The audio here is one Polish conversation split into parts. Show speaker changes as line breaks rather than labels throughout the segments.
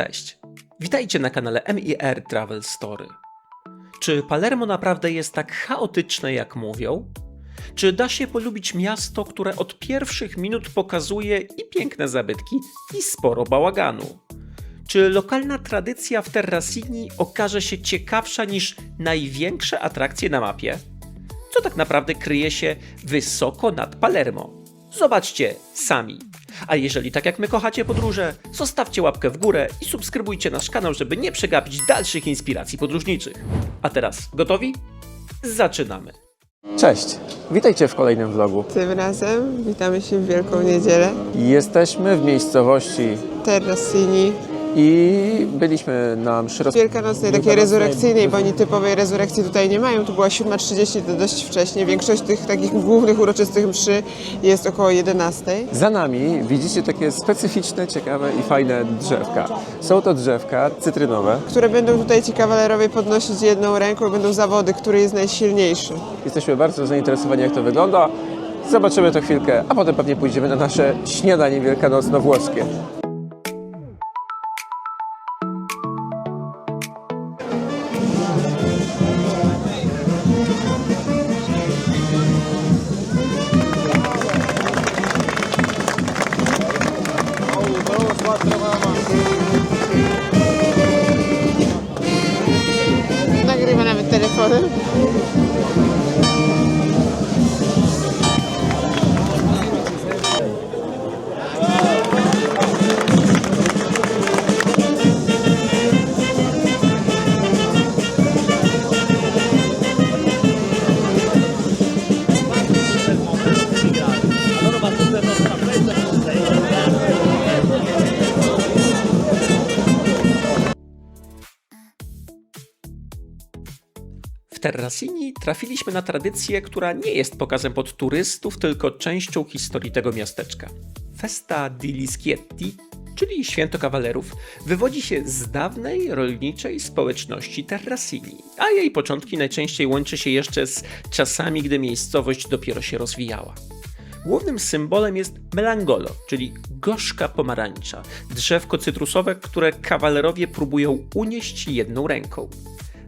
Cześć, witajcie na kanale MIR Travel Story. Czy Palermo naprawdę jest tak chaotyczne jak mówią? Czy da się polubić miasto, które od pierwszych minut pokazuje i piękne zabytki, i sporo bałaganu? Czy lokalna tradycja w Terracini okaże się ciekawsza niż największe atrakcje na mapie? Co tak naprawdę kryje się wysoko nad Palermo? Zobaczcie sami. A jeżeli tak jak my kochacie podróże, zostawcie łapkę w górę i subskrybujcie nasz kanał, żeby nie przegapić dalszych inspiracji podróżniczych. A teraz gotowi? Zaczynamy!
Cześć, witajcie w kolejnym vlogu.
Tym razem witamy się w Wielką Niedzielę.
Jesteśmy w miejscowości
Terracini.
i byliśmy na mszy
Wielkanocnej, takiej rezurekcyjnej, bo oni typowej rezurekcji tutaj nie mają. Tu była 7:30, to dość wcześnie. Większość tych takich głównych uroczystych mszy jest około 11.
Za nami widzicie takie specyficzne, ciekawe i fajne drzewka. Są to drzewka cytrynowe.
Które będą tutaj ci kawalerowie podnosić jedną ręką, będą zawody, który jest najsilniejszy.
Jesteśmy bardzo zainteresowani, jak to wygląda. Zobaczymy to chwilkę, a potem pewnie pójdziemy na nasze śniadanie wielkanocno-włoskie.
Nagrywa nawet telefonem.
W Terracini trafiliśmy na tradycję, która nie jest pokazem pod turystów, tylko częścią historii tego miasteczka. Festa degli Schietti, czyli Święto Kawalerów, wywodzi się z dawnej rolniczej społeczności Terracini, a jej początki najczęściej łączy się jeszcze z czasami, gdy miejscowość dopiero się rozwijała. Głównym symbolem jest melangolo, czyli gorzka pomarańcza, drzewko cytrusowe, które kawalerowie próbują unieść jedną ręką.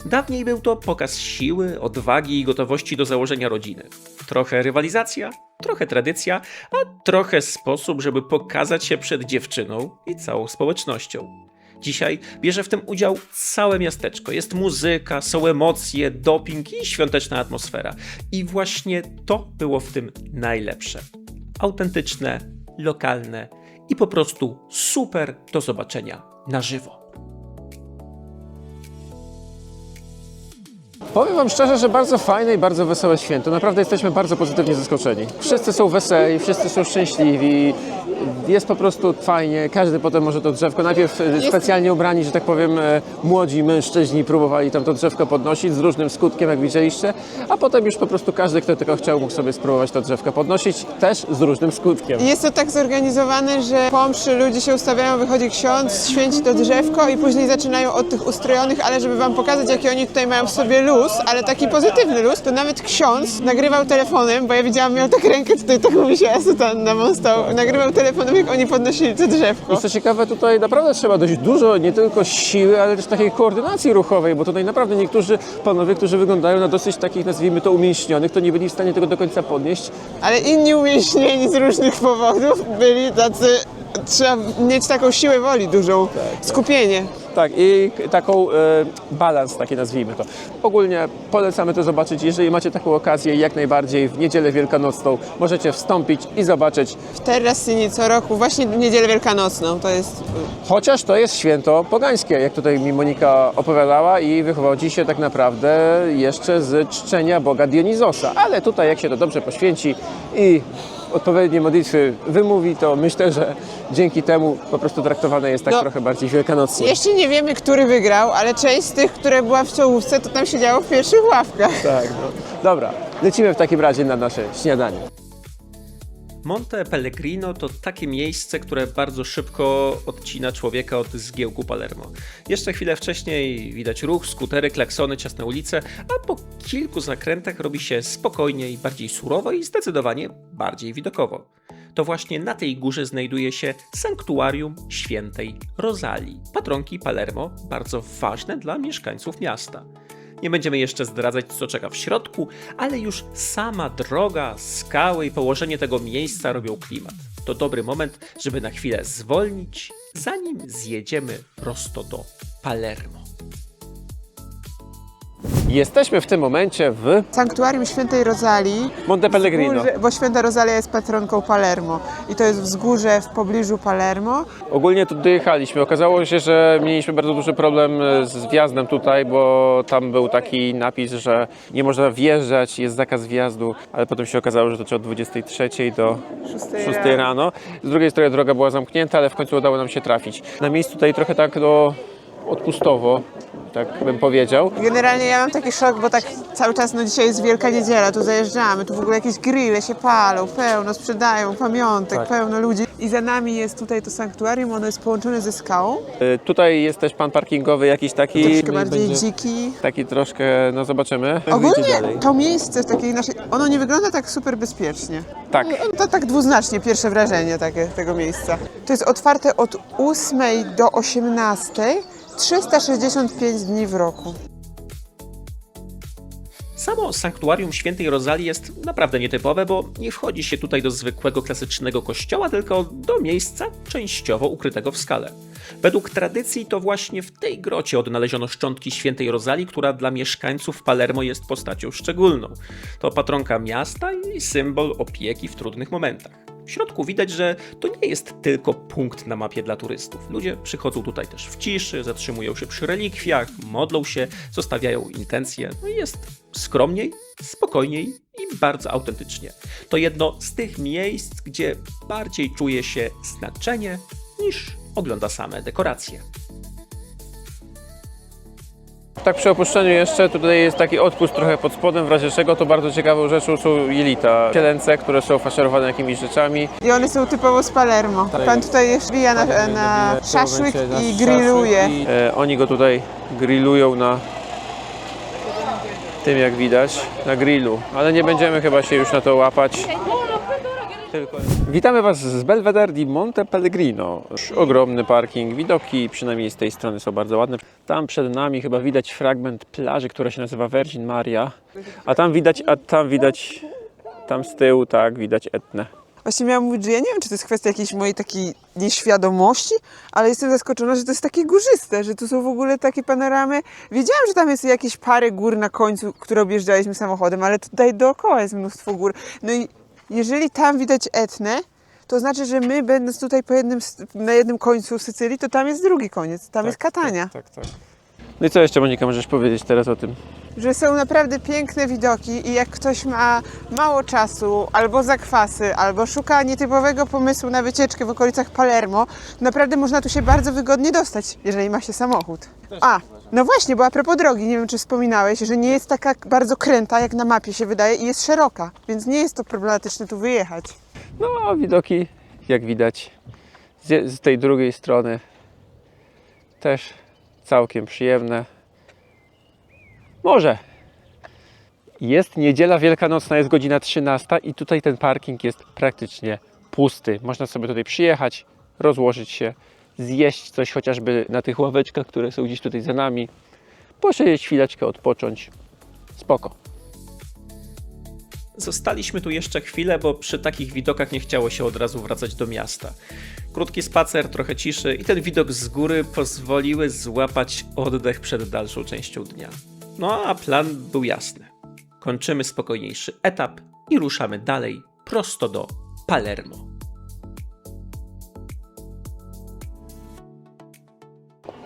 Dawniej był to pokaz siły, odwagi i gotowości do założenia rodziny. Trochę rywalizacja, trochę tradycja, a trochę sposób, żeby pokazać się przed dziewczyną i całą społecznością. Dzisiaj bierze w tym udział całe miasteczko. Jest muzyka, są emocje, doping i świąteczna atmosfera. I właśnie to było w tym najlepsze. Autentyczne, lokalne i po prostu super do zobaczenia na żywo.
Powiem wam szczerze, że bardzo fajne i bardzo wesołe święto. Naprawdę jesteśmy bardzo pozytywnie zaskoczeni. Wszyscy są weseli, wszyscy są szczęśliwi. Jest po prostu fajnie. Każdy potem może to drzewko. Najpierw specjalnie ubrani, że tak powiem, młodzi mężczyźni próbowali tam to drzewko podnosić z różnym skutkiem, jak widzieliście. A potem już po prostu każdy, kto tylko chciał, mógł sobie spróbować to drzewko podnosić, też z różnym skutkiem.
Jest to tak zorganizowane, że po mszy ludzie się ustawiają, wychodzi ksiądz, święci to drzewko i później zaczynają od tych ustrojonych, ale żeby wam pokazać, jaki oni tutaj mają w sobie luz, ale taki pozytywny luz, to nawet ksiądz nagrywał telefonem, bo ja widziałam, miał tak rękę tutaj, tak mi się Asutan namąstał, nagrywał telefonem, jak oni podnosili to drzewko.
I co ciekawe, tutaj naprawdę trzeba dość dużo, nie tylko siły, ale też takiej koordynacji ruchowej, bo tutaj naprawdę niektórzy panowie, którzy wyglądają na dosyć takich, nazwijmy to, umięśnionych, to nie byli w stanie tego do końca podnieść.
Ale inni umięśnieni z różnych powodów byli tacy, trzeba mieć taką siłę woli dużą, skupienie.
Tak, i taką balans, takie nazwijmy to. Ogólnie polecamy to zobaczyć, jeżeli macie taką okazję, jak najbardziej w Niedzielę Wielkanocną możecie wstąpić i zobaczyć.
W Terracini co roku, właśnie w Niedzielę Wielkanocną, to jest...
Chociaż to jest święto pogańskie, jak tutaj mi Monika opowiadała i wywodzi się tak naprawdę jeszcze z czczenia Boga Dionizosa. Ale tutaj jak się to dobrze poświęci i odpowiednie modlitwy wymówi, to myślę, że dzięki temu po prostu traktowane jest tak trochę bardziej wielkanocnie.
Jeszcze nie wiemy, który wygrał, ale część z tych, które była w czołówce, to tam siedziało w pierwszych ławkach.
Tak, no. Dobra, lecimy w takim razie na nasze śniadanie.
Monte Pellegrino to takie miejsce, które bardzo szybko odcina człowieka od zgiełku Palermo. Jeszcze chwilę wcześniej widać ruch, skutery, klaksony, ciasne ulice, a po kilku zakrętach robi się spokojniej, bardziej surowo i zdecydowanie bardziej widokowo. to właśnie na tej górze znajduje się sanktuarium świętej Rozalii, patronki Palermo, bardzo ważne dla mieszkańców miasta. Nie będziemy jeszcze zdradzać, co czeka w środku, ale już sama droga, skały i położenie tego miejsca robią klimat. To dobry moment, żeby na chwilę zwolnić, zanim zjedziemy prosto do Palermo.
Jesteśmy w tym momencie w
Sanktuarium Świętej Rozalii,
Monte Pellegrino.
bo Święta Rozalia jest patronką Palermo i to jest wzgórze w pobliżu Palermo.
Ogólnie tu dojechaliśmy. Okazało się, że mieliśmy bardzo duży problem z wjazdem tutaj, bo tam był taki napis, że nie można wjeżdżać, jest zakaz wjazdu, ale potem się okazało, że to trzeba od 23 do 6 rano. Z drugiej strony droga była zamknięta, ale w końcu udało nam się trafić. Na miejscu tutaj trochę tak odpustowo, tak bym powiedział.
Generalnie ja mam taki szok, bo tak cały czas, no dzisiaj jest Wielka Niedziela, tu zajeżdżamy, tu w ogóle jakieś grille się palą, pełno sprzedają pamiątek,
Tak.
pełno ludzi. I za nami jest tutaj to sanktuarium, ono jest połączone ze skałą,
Tutaj jest też pan parkingowy jakiś taki.
troszkę bardziej dziki.
Taki troszkę, no zobaczymy.
Ogólnie to miejsce w takiej naszej, ono nie wygląda tak super bezpiecznie.
Tak.
To tak dwuznacznie pierwsze wrażenie tego miejsca. To jest otwarte od 8 do 18, 365 dni w roku.
Samo sanktuarium świętej Rozalii jest naprawdę nietypowe, bo nie wchodzi się tutaj do zwykłego klasycznego kościoła, tylko do miejsca częściowo ukrytego w skale. Według tradycji to właśnie w tej grocie odnaleziono szczątki świętej Rozalii, która dla mieszkańców Palermo jest postacią szczególną. To patronka miasta i symbol opieki w trudnych momentach. W środku widać, że to nie jest tylko punkt na mapie dla turystów. Ludzie przychodzą tutaj też w ciszy, zatrzymują się przy relikwiach, modlą się, zostawiają intencje. No i jest skromniej, spokojniej i bardzo autentycznie. To jedno z tych miejsc, gdzie bardziej czuje się znaczenie niż ogląda same dekoracje.
Tak przy opuszczeniu jeszcze tutaj jest taki odpust trochę pod spodem, w razie czego to bardzo ciekawą rzeczą są jelita cielęce, które są faszerowane jakimiś rzeczami.
I one są typowo z Palermo. Pan tutaj wbija na szaszłyk i grilluje.
Oni go tutaj grillują na tym, jak widać, na grillu, ale nie będziemy chyba się już na to łapać. Witamy Was z Belvedere di Monte Pellegrino. Ogromny parking, widoki przynajmniej z tej strony są bardzo ładne. Tam przed nami chyba widać fragment plaży, która się nazywa Virgin Maria, a tam widać, tam z tyłu, tak, widać Etnę.
Właśnie miałam mówić, że ja nie wiem, czy to jest kwestia jakiejś mojej takiej nieświadomości, ale jestem zaskoczona, że to jest takie górzyste, że tu są w ogóle takie panoramy. Wiedziałam, że tam jest jakieś parę gór na końcu, które objeżdżaliśmy samochodem, ale tutaj dookoła jest mnóstwo gór. No i jeżeli tam widać Etnę, to znaczy, że my będąc tutaj na jednym końcu Sycylii, to tam jest drugi koniec, tam jest Katania.
Tak. No i co jeszcze, Monika, możesz powiedzieć teraz o tym?
Że są naprawdę piękne widoki i jak ktoś ma mało czasu, albo zakwasy, albo szuka nietypowego pomysłu na wycieczkę w okolicach Palermo, naprawdę można tu się bardzo wygodnie dostać, jeżeli ma się samochód. No właśnie, bo a propos drogi, nie wiem, czy wspominałeś, że nie jest taka bardzo kręta, jak na mapie się wydaje i jest szeroka, więc nie jest to problematyczne tu wyjechać.
No, a widoki, jak widać, z tej drugiej strony też całkiem przyjemne. Może. Jest niedziela wielkanocna, jest godzina 13 i tutaj ten parking jest praktycznie pusty. Można sobie tutaj przyjechać, rozłożyć się, zjeść coś chociażby na tych ławeczkach, które są gdzieś tutaj za nami, posiedzieć chwileczkę, odpocząć. Spoko.
Zostaliśmy tu jeszcze chwilę, bo przy takich widokach nie chciało się od razu wracać do miasta. Krótki spacer, trochę ciszy i ten widok z góry pozwoliły złapać oddech przed dalszą częścią dnia. No a plan był jasny. Kończymy spokojniejszy etap i ruszamy dalej prosto do Palermo.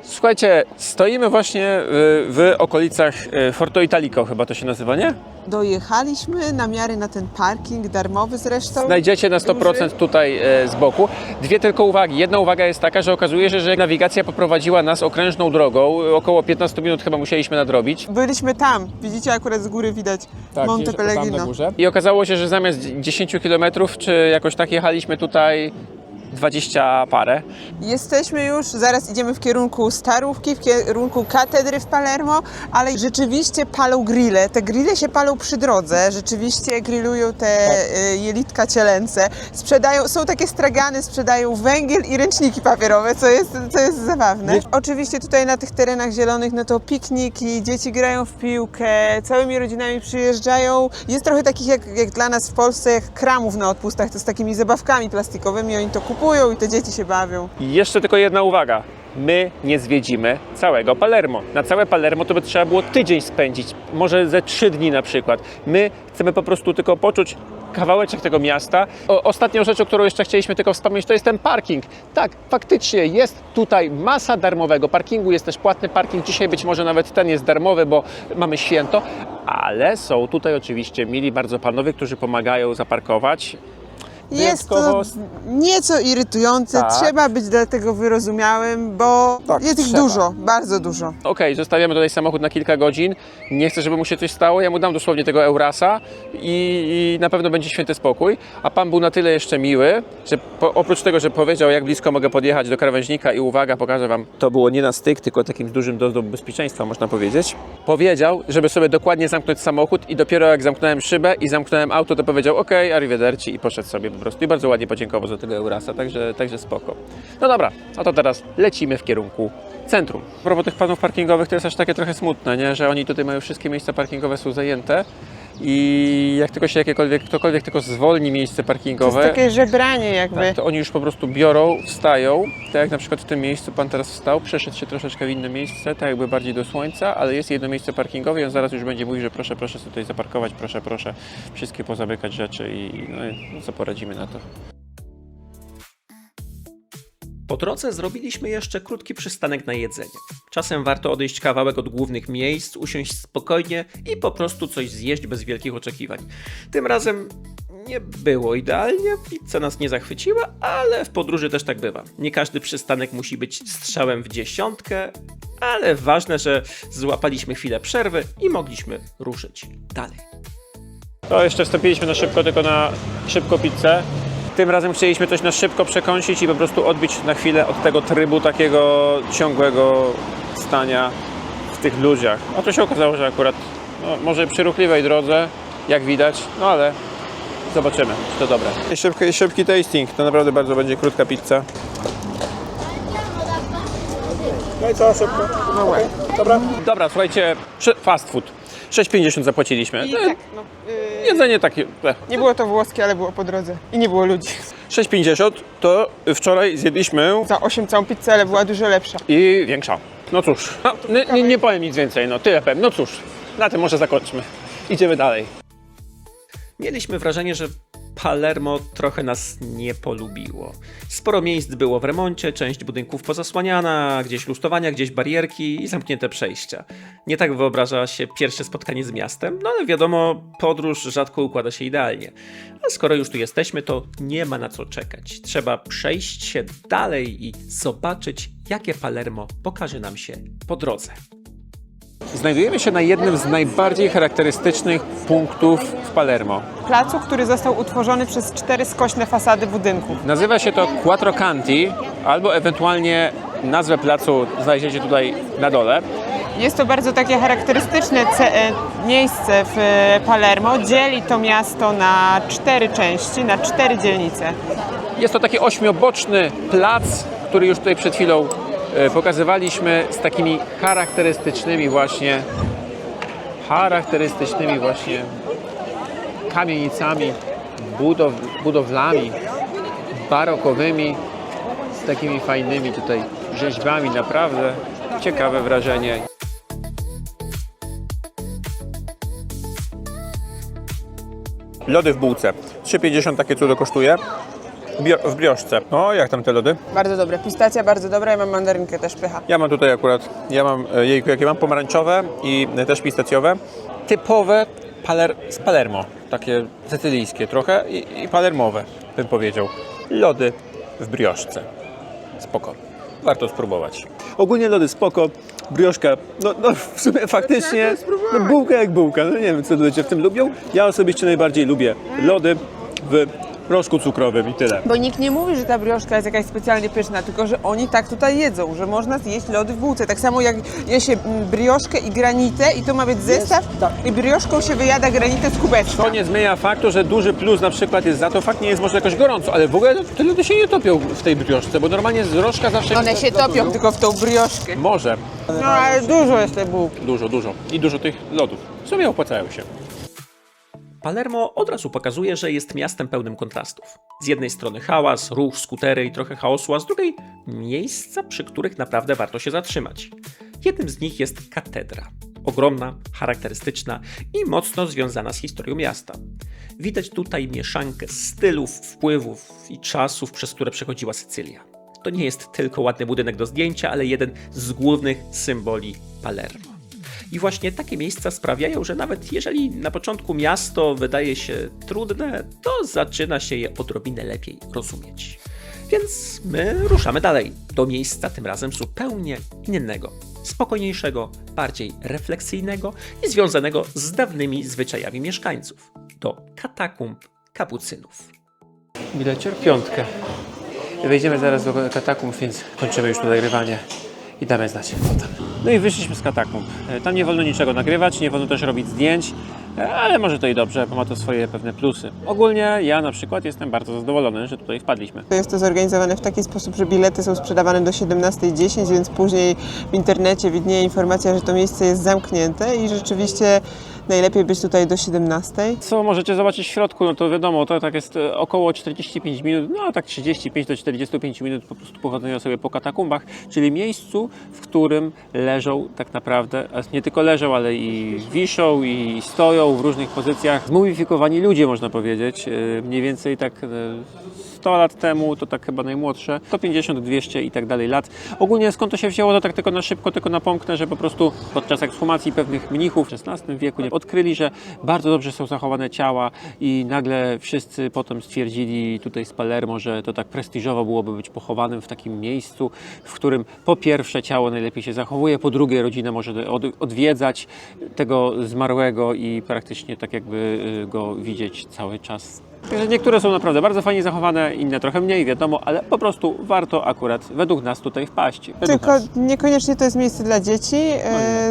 Słuchajcie, stoimy właśnie w okolicach Forte Italico, chyba to się nazywa, nie?
Dojechaliśmy na miary na ten parking, darmowy zresztą.
Znajdziecie na 100% tutaj z boku. Dwie tylko uwagi. Jedna uwaga jest taka, że okazuje się, że nawigacja poprowadziła nas okrężną drogą. Około 15 minut chyba musieliśmy nadrobić.
Byliśmy tam, widzicie, akurat z góry widać Monte Pellegrino.
I okazało się, że zamiast 10 km czy jakoś tak jechaliśmy tutaj 20 parę.
Jesteśmy już, zaraz idziemy w kierunku Starówki, w kierunku katedry w Palermo, ale rzeczywiście palą grille. Te grille się palą przy drodze, rzeczywiście grillują te jelitka cielęce. Sprzedają, są takie stragany, sprzedają węgiel i ręczniki papierowe, co jest zabawne. Oczywiście tutaj na tych terenach zielonych, no to pikniki, dzieci grają w piłkę, całymi rodzinami przyjeżdżają. Jest trochę takich jak dla nas w Polsce, jak kramów na odpustach, to z takimi zabawkami plastikowymi, oni to kupują i te dzieci się bawią.
I jeszcze tylko jedna uwaga. My nie zwiedzimy całego Palermo. Na całe Palermo to by trzeba było tydzień spędzić, może ze 3 dni na przykład. My chcemy po prostu tylko poczuć kawałeczek tego miasta. Ostatnią rzeczą, którą jeszcze chcieliśmy tylko wspomnieć, to jest ten parking. Tak, faktycznie jest tutaj masa darmowego parkingu, jest też płatny parking. Dzisiaj być może nawet ten jest darmowy, bo mamy święto, ale są tutaj oczywiście mili bardzo panowie, którzy pomagają zaparkować.
Jest to
Wyjątkowo
nieco irytujące,
Tak.
trzeba być dlatego wyrozumiałym, bo
Tak,
jest ich
trzeba.
dużo, bardzo dużo.
Okej, zostawiamy tutaj samochód na kilka godzin. Nie chcę, żeby mu się coś stało. Ja mu dam dosłownie tego Eurasa i na pewno będzie święty spokój. A pan był na tyle jeszcze miły, że oprócz tego, że powiedział, jak blisko mogę podjechać do krawężnika i uwaga, pokażę wam, to było nie na styk, tylko takim dużym dozą bezpieczeństwa, można powiedzieć. Powiedział, żeby sobie dokładnie zamknąć samochód i dopiero jak zamknąłem szybę i zamknąłem auto, to powiedział okej, arrivederci i poszedł sobie po prostu. I bardzo ładnie podziękował za tego Eurasa, także spoko. No dobra, a to teraz lecimy w kierunku centrum. A propos tych panów parkingowych, to jest aż takie trochę smutne, nie? Że oni tutaj mają wszystkie miejsca parkingowe są zajęte i jak tylko się ktokolwiek tylko zwolni miejsce
To
parkingowe,
jest takie żebranie jakby.
tak, to oni już po prostu biorą, wstają, tak jak na przykład w tym miejscu pan teraz wstał, przeszedł się troszeczkę w inne miejsce, tak jakby bardziej do słońca, ale jest jedno miejsce parkingowe i on zaraz już będzie mówił, że proszę sobie tutaj zaparkować, proszę wszystkie pozamykać rzeczy i no co poradzimy na to.
Po drodze zrobiliśmy jeszcze krótki przystanek na jedzenie. Czasem warto odejść kawałek od głównych miejsc, usiąść spokojnie i po prostu coś zjeść bez wielkich oczekiwań. Tym razem nie było idealnie, pizza nas nie zachwyciła, ale w podróży też tak bywa. Nie każdy przystanek musi być strzałem w dziesiątkę, ale ważne, że złapaliśmy chwilę przerwy i mogliśmy ruszyć dalej.
To jeszcze wstąpiliśmy na szybko, tylko na szybko pizzę. Tym razem chcieliśmy coś na szybko przekąsić i po prostu odbić na chwilę od tego trybu takiego ciągłego stania w tych ludziach. A to się okazało, że akurat może przy ruchliwej drodze, jak widać, no ale zobaczymy, czy to dobre. Szybki tasting, to naprawdę bardzo będzie krótka pizza. No i co, szybko?
No ładnie.
Dobra, słuchajcie, fast food. 6,50 zapłaciliśmy.
I tak,
Jedzenie takie.
nie było to włoskie, ale było po drodze. I nie było ludzi.
6,50 to wczoraj zjedliśmy
Za 8 całą pizzę, ale była dużo lepsza.
i większa. No cóż, nie powiem nic więcej, no tyle powiem. No cóż, na tym może zakończmy. Idziemy dalej.
Mieliśmy wrażenie, że Palermo trochę nas nie polubiło. Sporo miejsc było w remoncie, część budynków pozasłaniana, gdzieś lustowania, gdzieś barierki i zamknięte przejścia. Nie tak wyobraża się pierwsze spotkanie z miastem, no ale wiadomo, podróż rzadko układa się idealnie. A skoro już tu jesteśmy, to nie ma na co czekać. Trzeba przejść się dalej i zobaczyć, jakie Palermo pokaże nam się po drodze.
Znajdujemy się na jednym z najbardziej charakterystycznych punktów w Palermo.
Placu, który został utworzony przez 4 skośne fasady budynków.
Nazywa się to Quattro Canti, albo ewentualnie nazwę placu znajdziecie tutaj na dole.
Jest to bardzo takie charakterystyczne miejsce w Palermo. Dzieli to miasto na 4 części, na 4 dzielnice.
Jest to taki 8-boczny plac, który już tutaj przed chwilą pokazywaliśmy, z takimi charakterystycznymi właśnie kamienicami, budowlami barokowymi, z takimi fajnymi tutaj rzeźbami. Naprawdę ciekawe wrażenie. Lody w bułce. 3,50 takie cudo kosztuje. W brioszce. O, jak tam te lody?
Bardzo dobre. Pistacja bardzo dobra, ja mam mandarynkę też pycha.
Ja mam tutaj akurat, jejku, jakie mam, pomarańczowe i też pistacjowe. Typowe z Palermo, takie sycylijskie trochę i palermowe, bym powiedział. Lody w brioszce. Spoko. Warto spróbować. Ogólnie lody spoko, brioszka, no w sumie faktycznie, bułka jak bułka. No nie wiem, co ludzie w tym lubią. Ja osobiście najbardziej lubię lody w proszku cukrowym i tyle.
Bo nikt nie mówi, że ta brioszka jest jakaś specjalnie pyszna, tylko że oni tak tutaj jedzą, że można zjeść lody w bułce. Tak samo jak je się brioszkę i granitę i to ma być zestaw i brioszką się wyjada granitę z kubeczka.
To nie zmienia faktu, że duży plus na przykład jest za to, fakt nie jest może jakoś gorąco, ale w ogóle te lody się nie topią w tej brioszce, bo normalnie z rożka zawsze...
One się topią tylko w tą brioszkę.
Może.
No ale dużo jest tej bułki.
Dużo. I dużo tych lodów. W sumie opłacają się.
Palermo od razu pokazuje, że jest miastem pełnym kontrastów. Z jednej strony hałas, ruch, skutery i trochę chaosu, a z drugiej miejsca, przy których naprawdę warto się zatrzymać. Jednym z nich jest katedra. Ogromna, charakterystyczna i mocno związana z historią miasta. Widać tutaj mieszankę stylów, wpływów i czasów, przez które przechodziła Sycylia. To nie jest tylko ładny budynek do zdjęcia, ale jeden z głównych symboli Palermo. I właśnie takie miejsca sprawiają, że nawet jeżeli na początku miasto wydaje się trudne, to zaczyna się je odrobinę lepiej rozumieć. Więc my ruszamy dalej, do miejsca tym razem zupełnie innego, spokojniejszego, bardziej refleksyjnego i związanego z dawnymi zwyczajami mieszkańców, do katakumb kapucynów.
Bilecior 5. Wejdziemy zaraz do katakumb, więc kończymy już tu nagrywanie i damy znać potem. No i wyszliśmy z katakumb. Tam nie wolno niczego nagrywać, nie wolno też robić zdjęć, ale może to i dobrze, bo ma to swoje pewne plusy. Ogólnie ja na przykład jestem bardzo zadowolony, że tutaj wpadliśmy.
Jest to zorganizowane w taki sposób, że bilety są sprzedawane do 17:10, więc później w internecie widnieje informacja, że to miejsce jest zamknięte i rzeczywiście najlepiej być tutaj do 17:00.
Co możecie zobaczyć w środku, no to wiadomo, to tak jest około 45 minut, no tak 35 do 45 minut po prostu pochodzenia sobie po katakumbach, czyli miejscu, w którym leżą tak naprawdę, a nie tylko leżą, ale i wiszą i stoją w różnych pozycjach zmumifikowani ludzie, można powiedzieć, mniej więcej tak 100 lat temu, to tak chyba najmłodsze, 150, 200 i tak dalej lat. Ogólnie skąd to się wzięło, to tak tylko na szybko, tylko napomknę, że po prostu podczas ekshumacji pewnych mnichów w XVI wieku odkryli, że bardzo dobrze są zachowane ciała i nagle wszyscy potem stwierdzili tutaj z Palermo, że to tak prestiżowo byłoby być pochowanym w takim miejscu, w którym po pierwsze ciało najlepiej się zachowuje, po drugie rodzina może odwiedzać tego zmarłego i praktycznie tak jakby go widzieć cały czas. Także niektóre są naprawdę bardzo fajnie zachowane, inne trochę mniej, wiadomo, ale po prostu warto akurat według nas tutaj wpaść.
Tylko niekoniecznie to jest miejsce dla dzieci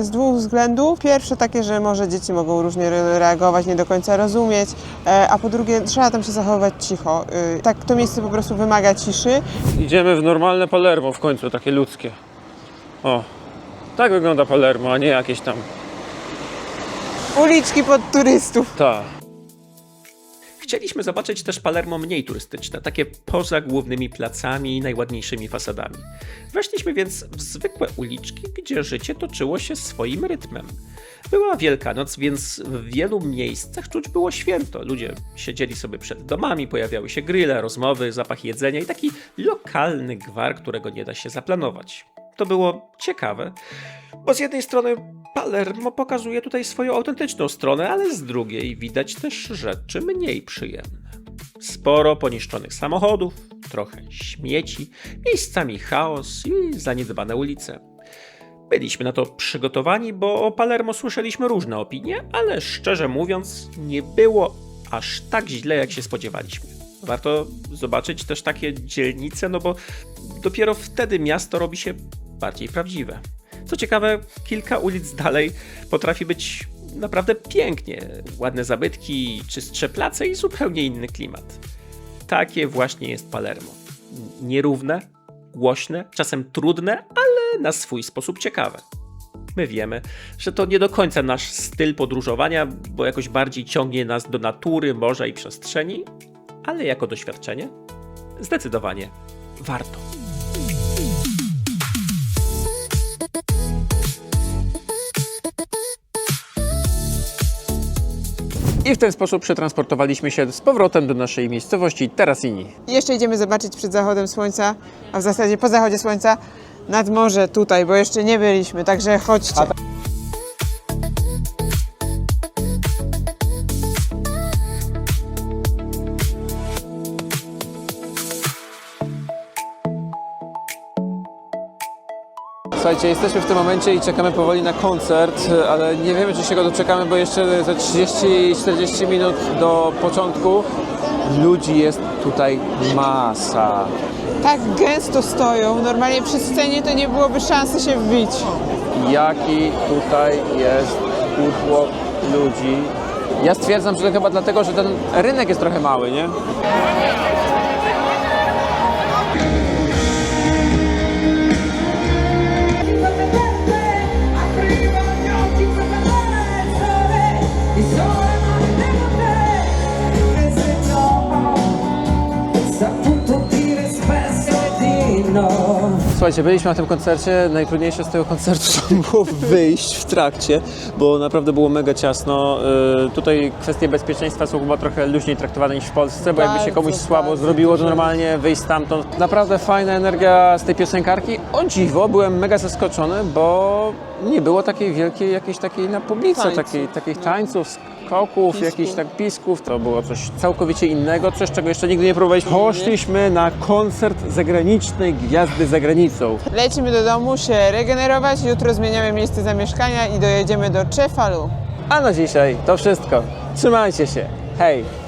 z dwóch względów. Pierwsze takie, że może dzieci mogą różnie reagować, nie do końca rozumieć, a po drugie trzeba tam się zachowywać cicho. Tak to miejsce po prostu wymaga ciszy.
Idziemy w normalne Palermo w końcu, takie ludzkie. O, tak wygląda Palermo, a nie jakieś tam...
Uliczki pod turystów.
Ta.
Chcieliśmy zobaczyć też Palermo mniej turystyczne, takie poza głównymi placami i najładniejszymi fasadami. Weszliśmy więc w zwykłe uliczki, gdzie życie toczyło się swoim rytmem. Była Wielkanoc, więc w wielu miejscach czuć było święto. Ludzie siedzieli sobie przed domami, pojawiały się grille, rozmowy, zapach jedzenia i taki lokalny gwar, którego nie da się zaplanować. To było ciekawe, bo z jednej strony Palermo pokazuje tutaj swoją autentyczną stronę, ale z drugiej widać też rzeczy mniej przyjemne. Sporo poniszczonych samochodów, trochę śmieci, miejscami chaos i zaniedbane ulice. Byliśmy na to przygotowani, bo o Palermo słyszeliśmy różne opinie, ale szczerze mówiąc nie było aż tak źle, jak się spodziewaliśmy. Warto zobaczyć też takie dzielnice, no bo dopiero wtedy miasto robi się bardziej prawdziwe. Co ciekawe, kilka ulic dalej potrafi być naprawdę pięknie. Ładne zabytki, czystsze place i zupełnie inny klimat. Takie właśnie jest Palermo. Nierówne, głośne, czasem trudne, ale na swój sposób ciekawe. My wiemy, że to nie do końca nasz styl podróżowania, bo jakoś bardziej ciągnie nas do natury, morza i przestrzeni, ale jako doświadczenie zdecydowanie warto.
I w ten sposób przetransportowaliśmy się z powrotem do naszej miejscowości Terracini.
Jeszcze idziemy zobaczyć przed zachodem słońca, a w zasadzie po zachodzie słońca nad morze tutaj, bo jeszcze nie byliśmy, także chodźcie.
Słuchajcie, jesteśmy w tym momencie i czekamy powoli na koncert, ale nie wiemy, czy się go doczekamy, bo jeszcze za 30-40 minut do początku. Ludzi jest tutaj masa.
Tak gęsto stoją, normalnie przy scenie to nie byłoby szansy się wbić.
Jaki tutaj jest utłok ludzi. Ja stwierdzam, że to chyba dlatego, że ten rynek jest trochę mały, nie? Słuchajcie, byliśmy na tym koncercie. Najtrudniejsze z tego koncertu to było wyjść w trakcie, bo naprawdę było mega ciasno. Tutaj kwestie bezpieczeństwa są chyba trochę luźniej traktowane niż w Polsce, bo jakby się komuś słabo zrobiło, to normalnie wyjść stamtąd. Naprawdę fajna energia z tej piosenkarki. O dziwo, byłem mega zaskoczony, bo nie było takiej wielkiej jakiejś takiej na publice, takich tańców, skoków, jakichś tak pisków. To było coś całkowicie innego, coś czego jeszcze nigdy nie próbowaliśmy. Poszliśmy na koncert zagranicznej gwiazdy za granicą.
Lecimy do domu się regenerować, jutro zmieniamy miejsce zamieszkania i dojedziemy do Cefalu.
A na dzisiaj to wszystko. Trzymajcie się. Hej!